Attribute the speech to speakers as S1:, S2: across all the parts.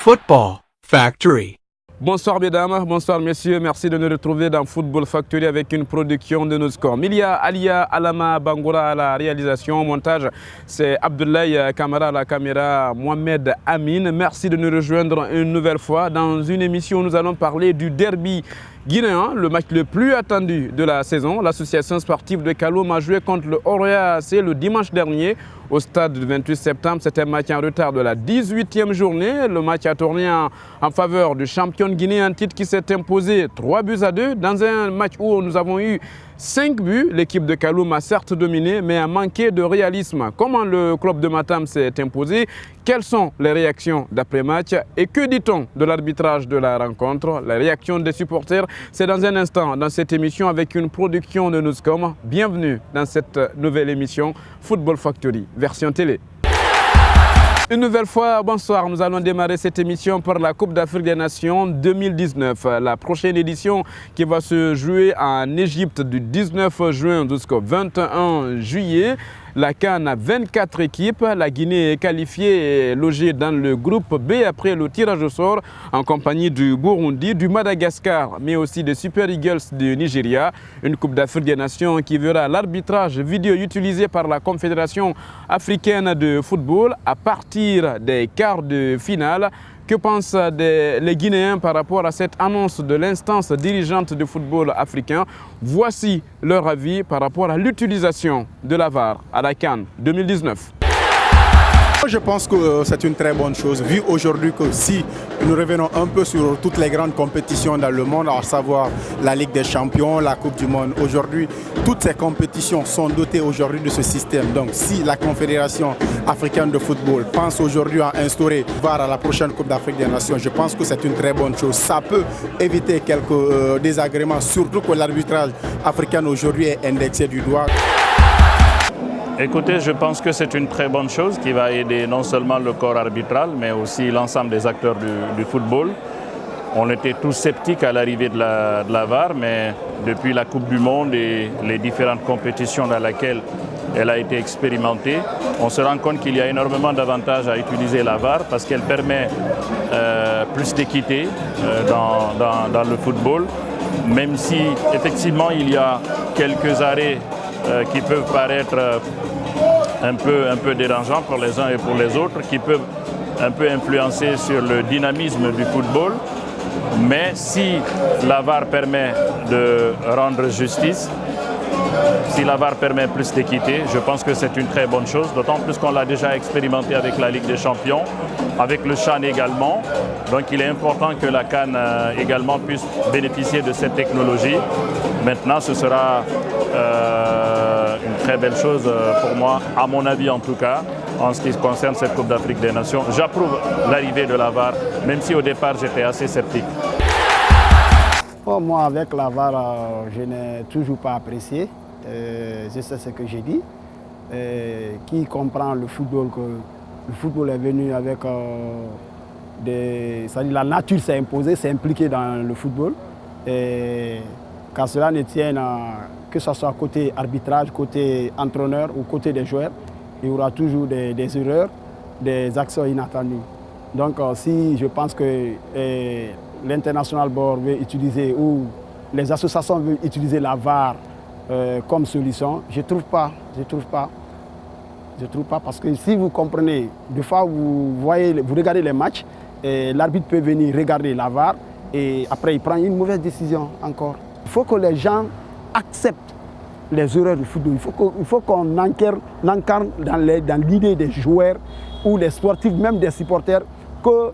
S1: Football Factory.
S2: Bonsoir mesdames, bonsoir messieurs, merci de nous retrouver dans Football Factory avec une production de Newscom. Il y a Alia Alama Bangoura à la réalisation, au montage, c'est Abdoulaye Kamara à la caméra, Mohamed Amin. Merci de nous rejoindre une nouvelle fois. Dans une émission, nous allons parler du derby guinéen, le match le plus attendu de la saison. L'association sportive de Kaloum a joué contre le Orea AC le dimanche dernier au stade du 28 septembre. C'était un match en retard de la 18e journée. Le match a tourné en faveur du champion guinéen, un titre qui s'est imposé 3-2 dans un match où nous avons eu 5 buts. L'équipe de Kaloum a certes dominé, mais a manqué de réalisme. Comment le club de Matam s'est imposé? Quelles sont les réactions d'après-match? Et que dit-on de l'arbitrage de la rencontre? La réaction des supporters, c'est dans un instant dans cette émission avec une production de Newscom. Bienvenue dans cette nouvelle émission Football Factory, version télé. Une nouvelle fois, bonsoir. Nous allons démarrer cette émission par la Coupe d'Afrique des Nations 2019. La prochaine édition qui va se jouer en Égypte du 19 juin jusqu'au 21 juillet. La CAN a 24 équipes. La Guinée est qualifiée et logée dans le groupe B après le tirage au sort en compagnie du Burundi, du Madagascar, mais aussi des Super Eagles du Nigeria. Une Coupe d'Afrique des Nations qui verra l'arbitrage vidéo utilisé par la Confédération africaine de football à partir des quarts de finale. Que pensent les Guinéens par rapport à cette annonce de l'instance dirigeante du football africain? Voici leur avis par rapport à l'utilisation de la VAR à la CAN 2019.
S3: Je pense que c'est une très bonne chose, vu aujourd'hui que si nous revenons un peu sur toutes les grandes compétitions dans le monde, à savoir la Ligue des Champions, la Coupe du Monde, aujourd'hui, toutes ces compétitions sont dotées aujourd'hui de ce système. Donc si la Confédération africaine de football pense aujourd'hui à instaurer VAR à la prochaine Coupe d'Afrique des Nations, je pense que c'est une très bonne chose. Ça peut éviter quelques désagréments, surtout que l'arbitrage africain aujourd'hui est indexé du doigt.
S4: Écoutez, je pense que c'est une très bonne chose qui va aider non seulement le corps arbitral, mais aussi l'ensemble des acteurs du football. On était tous sceptiques à l'arrivée de la VAR, mais depuis la Coupe du Monde et les différentes compétitions dans lesquelles elle a été expérimentée, on se rend compte qu'il y a énormément d'avantages à utiliser la VAR parce qu'elle permet plus d'équité dans le football, même si effectivement il y a quelques arrêts qui peuvent paraître un peu dérangeants pour les uns et pour les autres, qui peuvent un peu influencer sur le dynamisme du football. Mais si la VAR permet de rendre justice, si la VAR permet plus d'équité, je pense que c'est une très bonne chose, d'autant plus qu'on l'a déjà expérimenté avec la Ligue des Champions, avec le CHAN également. Donc il est important que la CAN également puisse bénéficier de cette technologie. Maintenant, ce sera une très belle chose pour moi, à mon avis en tout cas, en ce qui concerne cette Coupe d'Afrique des Nations. J'approuve l'arrivée de la VAR, même si au départ j'étais assez sceptique.
S5: Moi, avec la VAR, je n'ai toujours pas apprécié. Je sais ce que j'ai dit. Qui comprend le football, que le football est venu avec c'est-à-dire la nature s'est imposée, s'est impliquée dans le football. Et qu'à cela ne tienne, que ce soit côté arbitrage, côté entraîneur ou côté des joueurs, il y aura toujours des erreurs, des actions inattendues. Donc si je pense que l'International Board veut utiliser ou les associations veulent utiliser la VAR comme solution, je ne trouve pas. Je trouve pas parce que si vous comprenez, des fois vous regardez les matchs, l'arbitre peut venir regarder la VAR et après il prend une mauvaise décision encore. Il faut que les gens acceptent les erreurs du football. Il faut qu'on incarne dans l'idée des joueurs ou des sportifs, même des supporters, que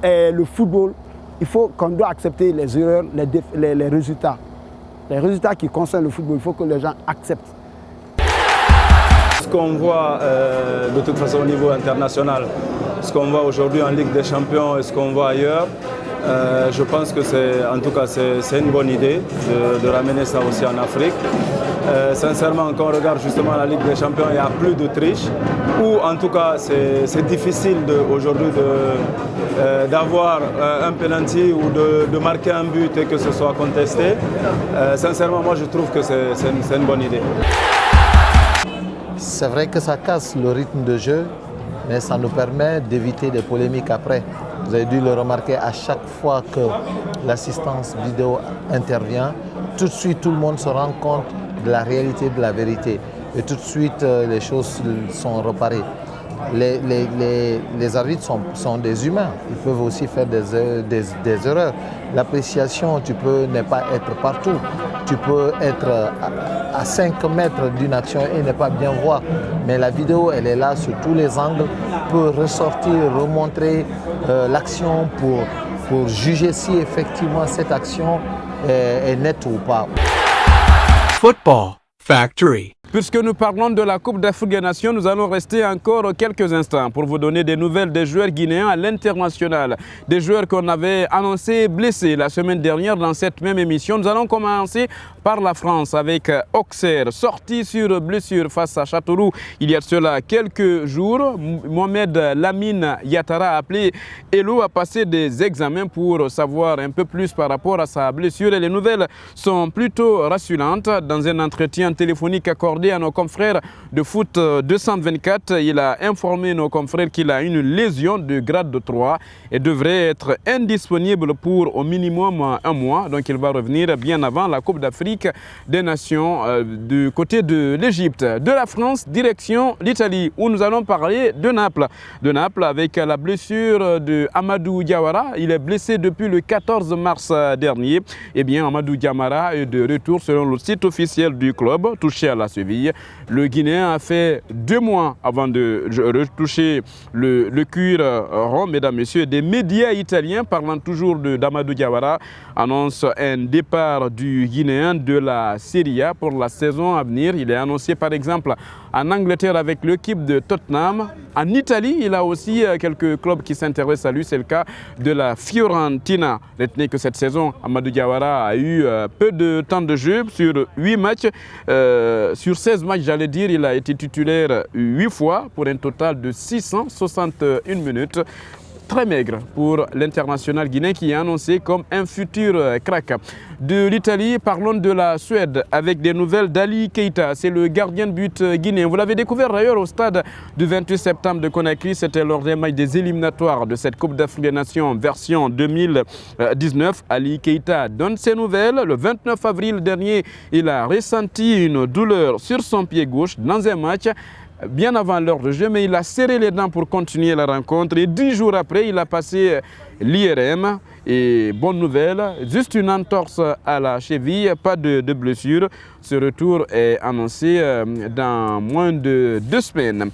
S5: le football, il faut qu'on doit accepter les erreurs, les résultats. Les résultats qui concernent le football, il faut que les gens acceptent.
S6: Ce qu'on voit de toute façon au niveau international, ce qu'on voit aujourd'hui en Ligue des Champions et ce qu'on voit ailleurs, je pense que c'est une bonne idée de ramener ça aussi en Afrique. Sincèrement, quand on regarde justement la Ligue des Champions, il n'y a plus de triche. Ou en tout cas, c'est difficile aujourd'hui d'avoir un penalty ou de marquer un but et que ce soit contesté. Sincèrement, moi je trouve que c'est une bonne idée.
S7: C'est vrai que ça casse le rythme de jeu, mais ça nous permet d'éviter des polémiques après. Vous avez dû le remarquer à chaque fois que l'assistance vidéo intervient, tout de suite tout le monde se rend compte de la réalité, de la vérité. Et tout de suite les choses sont reparées. Les arbitres sont des humains, ils peuvent aussi faire des erreurs. L'appréciation, tu peux ne pas être partout. Tu peux être à 5 mètres d'une action et ne pas bien voir. Mais la vidéo, elle est là sur tous les angles, peut ressortir, remontrer l'action pour juger si effectivement cette action est nette ou pas.
S1: Football Factory.
S2: Puisque nous parlons de la Coupe d'Afrique des Nations, nous allons rester encore quelques instants pour vous donner des nouvelles des joueurs guinéens à l'international. Des joueurs qu'on avait annoncés blessés la semaine dernière dans cette même émission. Nous allons commencer par la France avec Auxerre, sorti sur blessure face à Châteauroux il y a cela quelques jours. Mohamed Lamine Yattara a appelé Elo à passer des examens pour savoir un peu plus par rapport à sa blessure. Et les nouvelles sont plutôt rassurantes. Dans un entretien téléphonique accordé à nos confrères de foot 224, il a informé nos confrères qu'il a une lésion de grade 3 et devrait être indisponible pour au minimum un mois. Donc il va revenir bien avant la Coupe d'Afrique des Nations du côté de l'Égypte. De la France, direction l'Italie, où nous allons parler de Naples. De Naples avec la blessure de Amadou Diawara. Il est blessé depuis le 14 mars dernier. Eh bien, Amadou Diawara est de retour selon le site officiel du club, touché à la cheville. Le Guinéen a fait 2 mois avant de retoucher le cuir rond, mesdames, messieurs. Des médias italiens parlant toujours d'Amadou Diawara annoncent un départ du Guinéen de la Serie A pour la saison à venir. Il est annoncé par exemple en Angleterre avec l'équipe de Tottenham. En Italie, il a aussi quelques clubs qui s'intéressent à lui. C'est le cas de la Fiorentina. Retenez que cette saison, Amadou Diawara a eu peu de temps de jeu sur 8 matchs. Sur 16 matchs, j'allais dire, il a été titulaire 8 fois pour un total de 661 minutes. Très maigre pour l'international guinéen qui est annoncé comme un futur crack. De l'Italie, parlons de la Suède avec des nouvelles d'Ali Keita. C'est le gardien de but guinéen. Vous l'avez découvert d'ailleurs au stade du 28 septembre de Conakry. C'était lors des matchs des éliminatoires de cette Coupe d'Afrique des Nations version 2019. Ali Keita donne ses nouvelles. Le 29 avril dernier, il a ressenti une douleur sur son pied gauche dans un match bien avant l'heure de jeu, mais il a serré les dents pour continuer la rencontre et 10 jours après, il a passé l'IRM. Et bonne nouvelle, juste une entorse à la cheville, pas de blessure. Ce retour est annoncé dans moins de 2 semaines.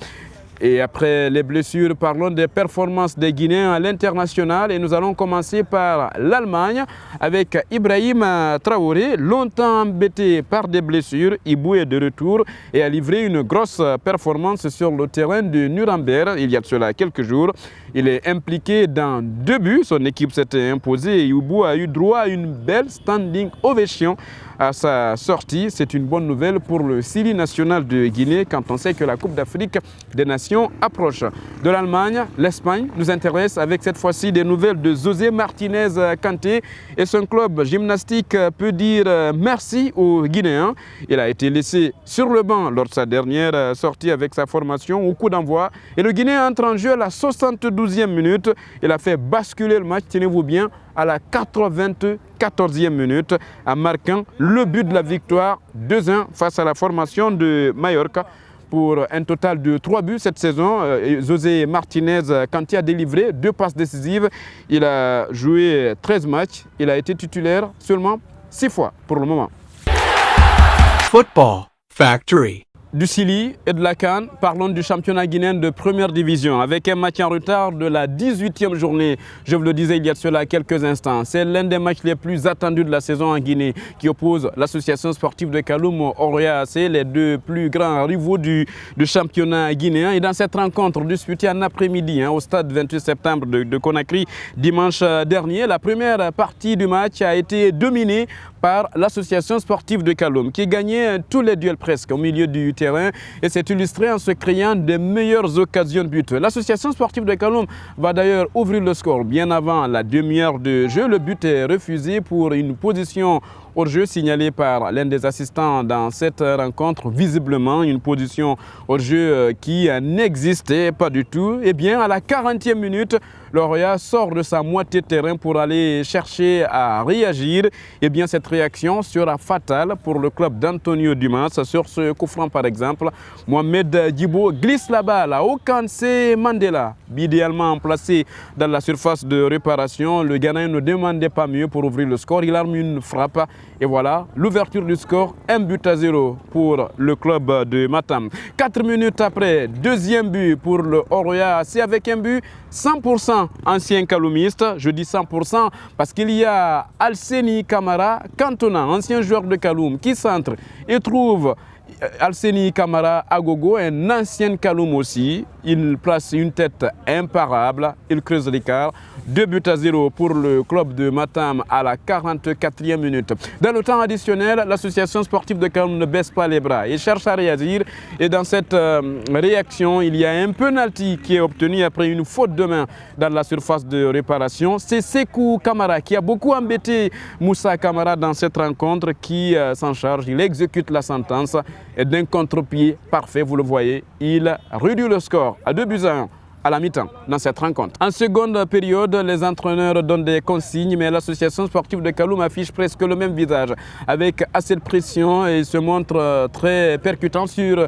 S2: Et après les blessures, parlons des performances des Guinéens à l'international. Et nous allons commencer par l'Allemagne avec Ibrahim Traoré, longtemps embêté par des blessures. Ibou est de retour et a livré une grosse performance sur le terrain de Nuremberg il y a de cela quelques jours. Il est impliqué dans 2 buts. Son équipe s'était imposée et Ibou a eu droit à une belle standing ovation à sa sortie. C'est une bonne nouvelle pour le Sili national de Guinée quand on sait que la Coupe d'Afrique des Nations approche. De l'Allemagne, l'Espagne nous intéresse avec cette fois-ci des nouvelles de José Martinez Kanté et son club gymnastique peut dire merci aux Guinéens. Il a été laissé sur le banc lors de sa dernière sortie avec sa formation au coup d'envoi et le Guinéen entre en jeu à la 72e minute. Il a fait basculer le match, tenez-vous bien, à la 94e minute en marquant le but de la victoire 2-1 face à la formation de Mallorca pour un total de 3 buts cette saison. José Martinez Kanté a délivré 2 passes décisives. Il a joué 13 matchs. Il a été titulaire seulement 6 fois pour le moment.
S1: Football Factory.
S2: Du Sili et de la CAN, parlons du championnat guinéen de première division avec un match en retard de la 18e journée. Je vous le disais il y a de cela quelques instants. C'est l'un des matchs les plus attendus de la saison en Guinée qui oppose l'association sportive de Kaloum au Oria AC, les 2 plus grands rivaux du championnat guinéen. Et dans cette rencontre disputée en après-midi au stade 28 septembre de Conakry dimanche dernier, la première partie du match a été dominée par l'association sportive de Kaloum qui gagnait tous les duels presque au milieu du terrain et s'est illustré en se créant des meilleures occasions de but. L'association sportive de Kaloum va d'ailleurs ouvrir le score bien avant la demi-heure de jeu. Le but est refusé pour une position hors-jeu signalé par l'un des assistants dans cette rencontre. Visiblement, une position hors-jeu qui n'existait pas du tout. Eh bien, à la 40e minute, l'Oroya sort de sa moitié de terrain pour aller chercher à réagir. Eh bien, cette réaction sera fatale pour le club d'Antonio Dumas. Sur ce coup franc, par exemple, Mohamed Djibo glisse la balle à Okanse Mandela, idéalement placé dans la surface de réparation. Le Ghanéen ne demandait pas mieux pour ouvrir le score. Il arme une frappe et voilà l'ouverture du score, 1-0 pour le club de Matam. 4 minutes après, deuxième but pour le Oroya. C'est avec un but 100% ancien kaloumiste. Je dis 100% parce qu'il y a Alseni Kamara Cantona, ancien joueur de Kaloum, qui centre et trouve Alseni Kamara Agogo, un ancien Kaloum aussi. Il place une tête imparable, il creuse l'écart. 2-0 pour le club de Matam à la 44e minute. Dans le temps additionnel, l'association sportive de Kaloum ne baisse pas les bras et cherche à réagir. Et dans cette réaction, il y a un penalty qui est obtenu après une faute de main dans la surface de réparation. C'est Sekou Kamara qui a beaucoup embêté Moussa Kamara dans cette rencontre qui s'en charge. Il exécute la sentence et d'un contre-pied parfait, vous le voyez, il réduit le score à 2-1 à la mi-temps dans cette rencontre. En seconde période, les entraîneurs donnent des consignes, mais l'association sportive de Kaloum affiche presque le même visage avec assez de pression et se montre très percutant sur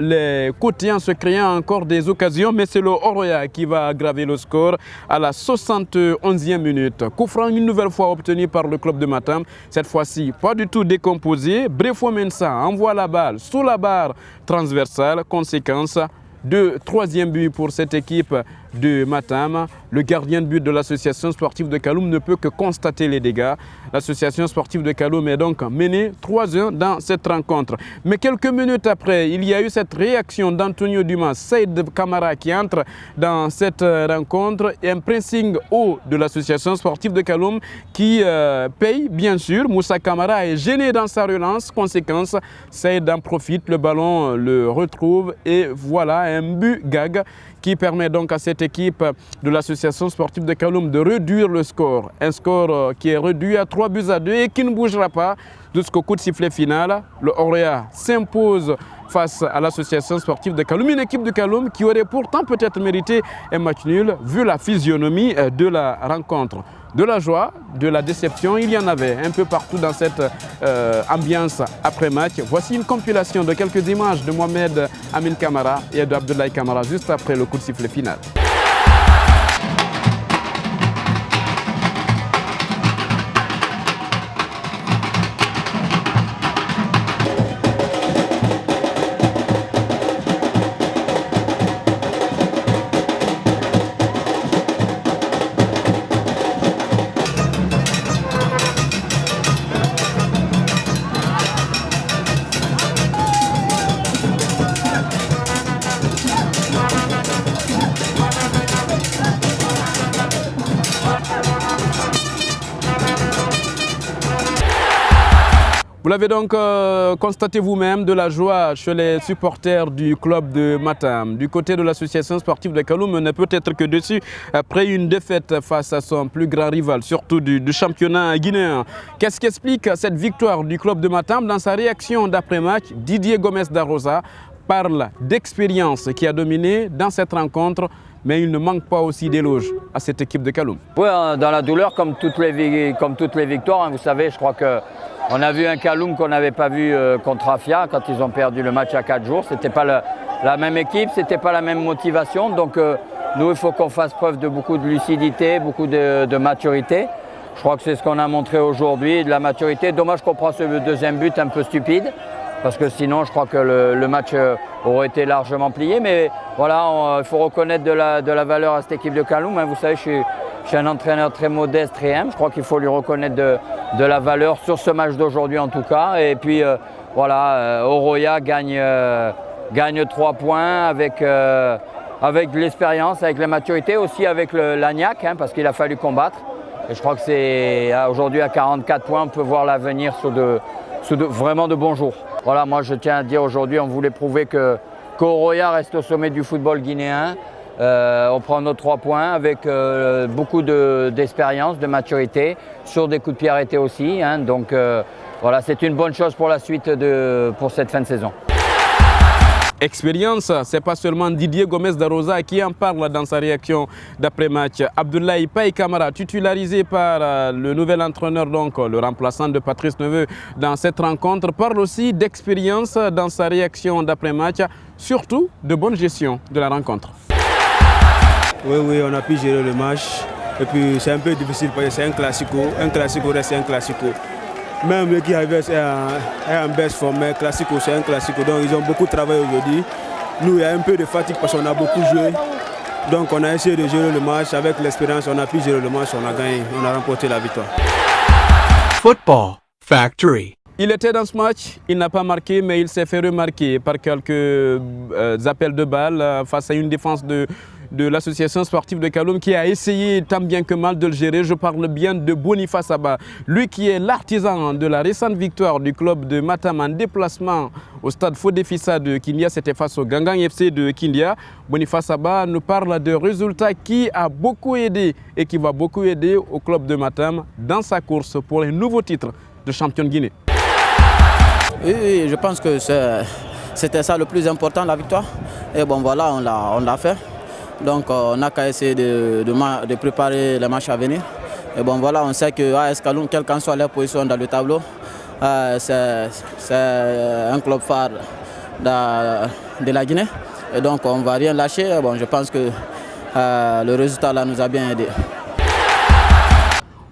S2: les côtés en se créant encore des occasions. Mais c'est le Oroya qui va aggraver le score à la 71e minute. Coup franc une nouvelle fois obtenu par le club de Matam. Cette fois-ci, pas du tout décomposé. Brefo Mensa envoie la balle sous la barre transversale. Conséquence, troisième but pour cette équipe de Matam. Le gardien de but de l'association sportive de Kaloum ne peut que constater les dégâts. L'association sportive de Kaloum est donc menée 3-1 dans cette rencontre. Mais quelques minutes après, il y a eu cette réaction d'Antonio Dumas, Saïd Kamara qui entre dans cette rencontre et un pressing haut de l'association sportive de Kaloum qui paye bien sûr. Moussa Kamara est gêné dans sa relance. Conséquence, Saïd en profite, le ballon le retrouve et voilà un but gag qui permet donc à cette équipe de l'association sportive de Kaloum de réduire le score. Un score qui est réduit à 3-2 et qui ne bougera pas jusqu'au coup de sifflet final. Le Oroya s'impose face à l'association sportive de Kaloum, une équipe de Kaloum qui aurait pourtant peut-être mérité un match nul vu la physionomie de la rencontre. De la joie, de la déception, il y en avait un peu partout dans cette ambiance après-match. Voici une compilation de quelques images de Mohamed Amin Kamara et d'Abdoulaye Kamara juste après le coup de sifflet final. Vous l'avez donc constaté vous-même, de la joie chez les supporters du club de Matam. Du côté de l'association sportive de Kaloum, ne peut être que dessus après une défaite face à son plus grand rival, surtout du championnat guinéen. Qu'est-ce qui explique cette victoire du club de Matam? Dans sa réaction d'après-match, Didier Gomes Darosa parle d'expérience qui a dominé dans cette rencontre, mais il ne manque pas aussi d'éloges à cette équipe de Kaloum.
S8: Oui, dans la douleur, comme toutes les victoires, hein, vous savez, je crois qu'on a vu un Kaloum qu'on n'avait pas vu contre Afia quand ils ont perdu le match à 4 jours. Ce n'était pas la même équipe, ce n'était pas la même motivation. Donc nous, il faut qu'on fasse preuve de beaucoup de lucidité, beaucoup de maturité. Je crois que c'est ce qu'on a montré aujourd'hui, de la maturité. Dommage qu'on prenne ce deuxième but un peu stupide, parce que sinon, je crois que le match aurait été largement plié. Mais voilà, il faut reconnaître de la valeur à cette équipe de Kaloum. Hein. Vous savez, je suis un entraîneur très modeste, très humble. Je crois qu'il faut lui reconnaître de la valeur sur ce match d'aujourd'hui en tout cas. Et puis voilà, Oroya gagne 3 points avec de l'expérience, avec la maturité, aussi avec l'agnac, hein, parce qu'il a fallu combattre. Et je crois que c'est aujourd'hui à 44 points, on peut voir l'avenir sous vraiment de bons jours. Voilà, moi je tiens à dire aujourd'hui, on voulait prouver qu'Oroya reste au sommet du football guinéen. On prend nos 3 points avec beaucoup d'expérience, de maturité, sur des coups de pied arrêtés aussi. Hein, donc voilà, c'est une bonne chose pour la suite pour cette fin de saison.
S2: Expérience, c'est pas seulement Didier Gomes Darosa qui en parle dans sa réaction d'après-match. Abdoulaye Paye Camara, titularisé par le nouvel entraîneur, donc le remplaçant de Patrice Neveu dans cette rencontre, parle aussi d'expérience dans sa réaction d'après-match, surtout de bonne gestion de la rencontre.
S9: Oui, on a pu gérer le match. Et puis c'est un peu difficile parce que c'est un classico reste un classico. Même l'équipe adverse est en baisse forme, mais classico c'est un classico. Donc ils ont beaucoup travaillé aujourd'hui. Nous, il y a un peu de fatigue parce qu'on a beaucoup joué. Donc on a essayé de gérer le match. Avec l'expérience, on a pu gérer le match, on a gagné, on a remporté la victoire.
S1: Football Factory.
S2: Il était dans ce match, il n'a pas marqué, mais il s'est fait remarquer par quelques appels de balles face à une défense de l'association sportive de Kaloum qui a essayé tant bien que mal de le gérer. Je parle bien de Boniface Abba, lui qui est l'artisan de la récente victoire du club de Matam en déplacement au stade Fodefissa de Kindia. C'était face au Gangang FC de Kindia. Boniface Abba nous parle de résultats qui a beaucoup aidé et qui va beaucoup aider au club de Matam dans sa course pour un nouveau titre de champion de Guinée.
S10: Oui, je pense que c'était ça le plus important, la victoire. Et bon voilà, on l'a fait. Donc on n'a qu'à essayer de préparer les matchs à venir. Et bon voilà, on sait que AS Kaloum, quelle qu'en soit leur position dans le tableau, c'est un club phare de la Guinée. Et donc on ne va rien lâcher. Et bon, je pense que le résultat là nous a bien aidés.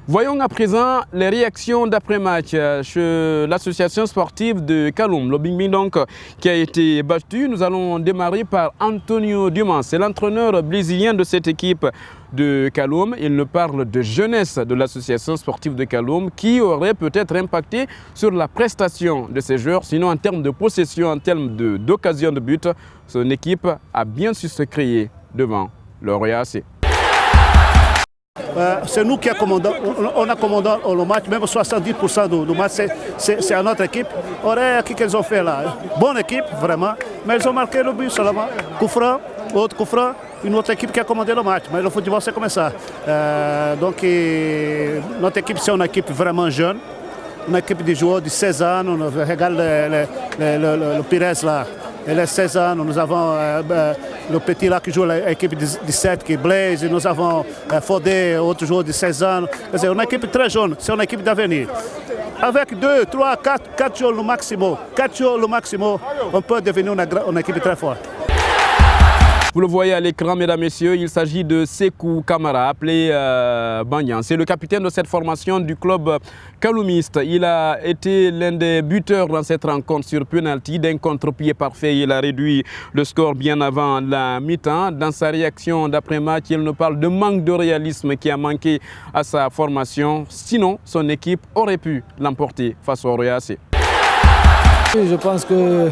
S2: Voyons à présent les réactions d'après-match chez l'association sportive de Kaloum, le Bing Bing donc, qui a été battu. Nous allons démarrer par Antonio Dumas, c'est l'entraîneur brésilien de cette équipe de Kaloum. Il nous parle de jeunesse de l'association sportive de Kaloum qui aurait peut-être impacté sur la prestation de ses joueurs. Sinon, en termes de possession, en termes d'occasion de but, son équipe a bien su se créer devant le Royal AC.
S11: C'est nous qui on a commandé le match, même 70% du match, c'est à notre équipe. Qu'est-ce qu'ils ont fait là? Bonne équipe, vraiment, mais ils ont marqué le but seulement. Coup franc, autre coup franc, une autre équipe qui a commandé le match. Mais le football, c'est comme ça. Donc, notre équipe, c'est une équipe vraiment jeune, une équipe de joueurs de 16 ans. On regarde le Pires là. Elle a 16 ans, nous avons le petit là qui joue l'équipe de 17 qui est Blaise, nous avons Fodé, autre joueur de 16 ans. C'est une équipe très jeune, c'est une équipe d'avenir. Avec 2, 3, 4 jours le maximum, on peut devenir une équipe très forte.
S2: Vous le voyez à l'écran, mesdames, messieurs, il s'agit de Sekou Kamara, appelé Banyan. C'est le capitaine de cette formation du club kaloumiste. Il a été l'un des buteurs dans cette rencontre sur penalty. D'un contre-pied parfait, il a réduit le score bien avant la mi-temps. Dans sa réaction d'après-match, il nous parle de manque de réalisme qui a manqué à sa formation. Sinon, son équipe aurait pu l'emporter face au Royal AC.
S12: Je pense que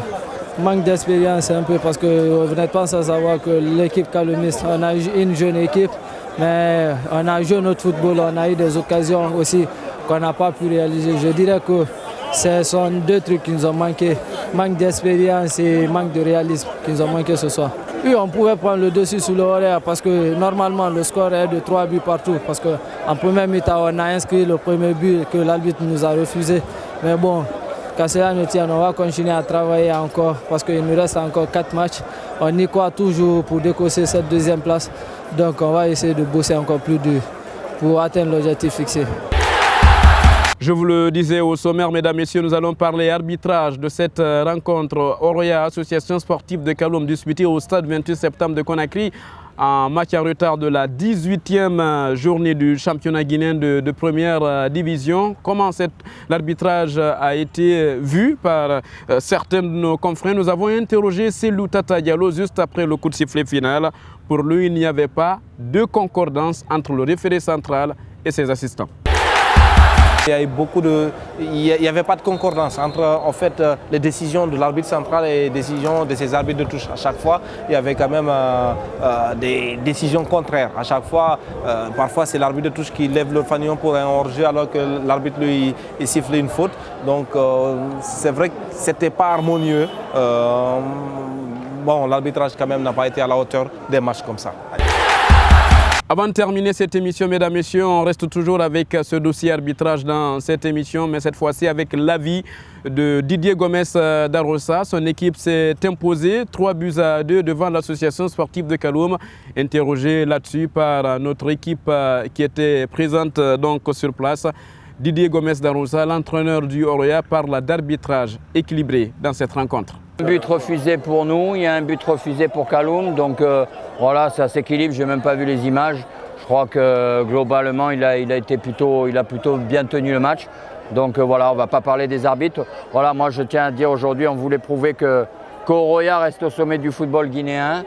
S12: manque d'expérience un peu parce que vous n'êtes pas sans savoir que l'équipe kaloumiste, on a une jeune équipe, mais on a joué notre football, on a eu des occasions aussi qu'on n'a pas pu réaliser. Je dirais que ce sont deux trucs qui nous ont manqué, manque d'expérience et manque de réalisme qui nous ont manqué ce soir. Oui, on pouvait prendre le dessus sur le horaire parce que normalement le score est de 3 buts partout parce qu'en première mi-temps on a inscrit le premier but que l'arbitre nous a refusé, mais bon, qu'à cela ne tienne, on va continuer à travailler encore parce qu'il nous reste encore 4 matchs. On y croit toujours pour décrocher cette deuxième place. Donc on va essayer de bosser encore plus dur pour atteindre l'objectif fixé.
S2: Je vous le disais au sommaire, mesdames, messieurs, nous allons parler arbitrage de cette rencontre Oroya, association sportive de Kaloum, disputée au stade 28 septembre de Conakry. En match en retard de la 18e journée du championnat guinéen de première division. Comment l'arbitrage a été vu par certains de nos confrères? Nous avons interrogé Selou Tata Diallo juste après le coup de sifflet final. Pour lui, il n'y avait pas de concordance entre le référé central et ses assistants.
S13: Il n'y avait pas de concordance entre en fait, les décisions de l'arbitre central et les décisions de ses arbitres de touche. À chaque fois, il y avait quand même des décisions contraires. À chaque fois, parfois c'est l'arbitre de touche qui lève le fanion pour un hors-jeu alors que l'arbitre lui il siffle une faute. Donc c'est vrai que ce n'était pas harmonieux. Bon, l'arbitrage quand même n'a pas été à la hauteur des matchs comme ça.
S2: Avant de terminer cette émission, mesdames, messieurs, on reste toujours avec ce dossier arbitrage dans cette émission, mais cette fois-ci avec l'avis de Didier Gomes d'Arossa. Son équipe s'est imposée 3-2 devant l'association sportive de Kaloum. Interrogé là-dessus par notre équipe qui était présente donc sur place, Didier Gomes d'Arossa, l'entraîneur du Oroya, parle d'arbitrage équilibré dans cette rencontre.
S8: Un but refusé pour nous, il y a un but refusé pour Kaloum, donc voilà, ça s'équilibre, je n'ai même pas vu les images. Je crois que globalement, il a plutôt bien tenu le match. Donc voilà, on ne va pas parler des arbitres. Voilà, moi je tiens à dire aujourd'hui, on voulait prouver qu'Oroya reste au sommet du football guinéen.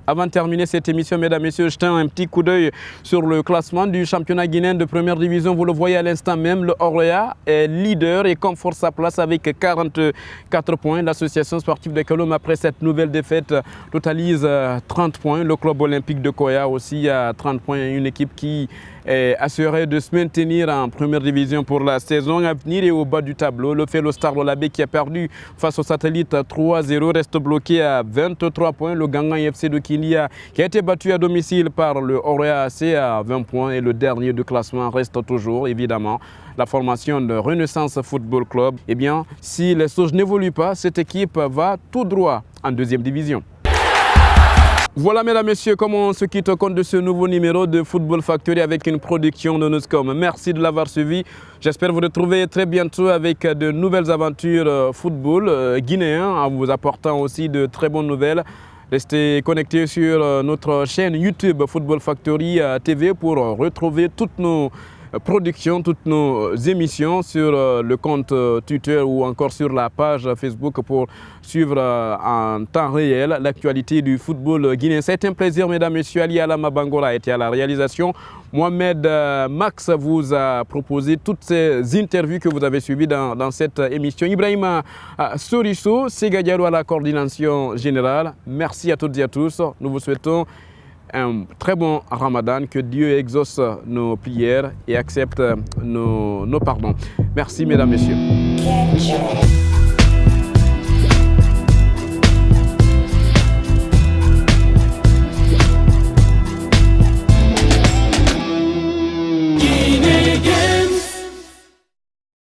S2: Avant de terminer cette émission, mesdames, messieurs, jetez un petit coup d'œil sur le classement du championnat guinéen de première division. Vous le voyez à l'instant même, le Oroya est leader et conforte sa place avec 44 points. L'association sportive de Kaloum, après cette nouvelle défaite, totalise 30 points. Le club olympique de Koya aussi a 30 points. Une équipe qui est assurée de se maintenir en première division pour la saison à venir. Et au bas du tableau, le Fellow Star Olabé qui a perdu face au Satellite 3-0 reste bloqué à 23 points. Le Gangan FC de Kilia qui a été battu à domicile par le Oroya AC à 20 points. Et le dernier du classement reste toujours évidemment la formation de Renaissance Football Club. Eh bien, si les choses n'évoluent pas, cette équipe va tout droit en deuxième division. Voilà, mesdames, messieurs, comment on se quitte compte de ce nouveau numéro de Football Factory avec une production de Nuscom. Merci de l'avoir suivi. J'espère vous retrouver très bientôt avec de nouvelles aventures football guinéen, en vous apportant aussi de très bonnes nouvelles. Restez connectés sur notre chaîne YouTube Football Factory TV pour retrouver toutes nos productions, toutes nos émissions sur le compte Twitter ou encore sur la page Facebook pour suivre en temps réel l'actualité du football guinéen. C'est un plaisir, mesdames, messieurs. Ali Alama Bangola était à la réalisation. Mohamed Max vous a proposé toutes ces interviews que vous avez suivies dans cette émission. Ibrahima Soriso, Sega Diallo à la coordination générale. Merci à toutes et à tous. Nous vous souhaitons un très bon Ramadan, que Dieu exauce nos prières et accepte nos pardons. Merci, mesdames, messieurs.